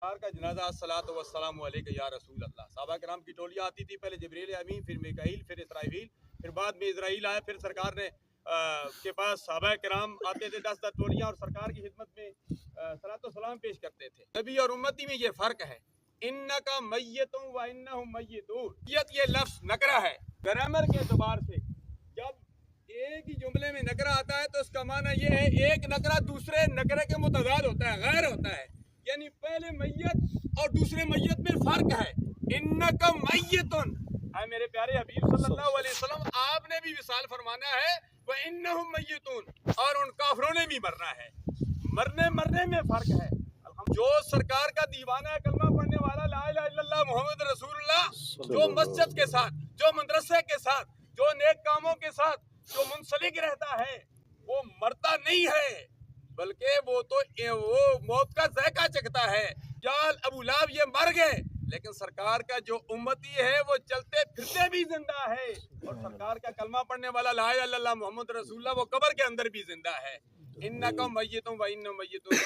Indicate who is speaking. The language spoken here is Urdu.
Speaker 1: سرکار کا جنازہ الصلاۃ والسلام علیک یا رسول اللہ. صحابہ کرام کی ٹولیاں آتی تھی، پہلے جبریل امین، پھر میکائیل، پھر اسرائیل، پھر بعد میں اسرائیل آیا. پھر سرکار نے کے پاس صحابہ کرام آتے تھے 10 ٹولیاں، اور سرکار کی خدمت میں صلاۃ و سلام پیش کرتے تھے. نبی اور امتی میں یہ فرق ہے. انکا میتون و انہم میتون. میت یہ لفظ نکرہ ہے گرامر کے اعتبار سے. جب ایک ہی جملے میں نکرہ آتا ہے تو اس کا معنی یہ ہے ایک نکرہ دوسرے نکرے کے متضاد ہوتا ہے، غیر ہوتا ہے. یعنی پہلے میت اور دوسرے میت میں فرق ہے. انکا میتون، اے میرے پیارے حبیب صلی اللہ علیہ وسلم، آپ نے بھی وصال فرمانا ہے، وَإِنَّهُمْ مَيِّتُونَ، اور ان کافروں نے بھی مرنا ہے. مرنے میں فرق ہے. جو سرکار کا دیوانہ کلمہ پڑھنے والا لا الہ الا اللہ محمد رسول اللہ، جو مسجد کے ساتھ، جو مدرسے کے ساتھ، جو نیک کاموں کے ساتھ جو منسلک رہتا ہے، وہ مرتا نہیں ہے، بلکہ وہ موت کا ذائقہ چکھتا ہے. جال ابو لہب یہ مر گئے، لیکن سرکار کا جو امتی ہے وہ چلتے پھرتے بھی زندہ ہے. اور سرکار کا کلمہ پڑھنے والا لا الہ الا اللہ محمد رسول اللہ وہ قبر کے اندر بھی زندہ ہے. انکم میتون و انہم میتون.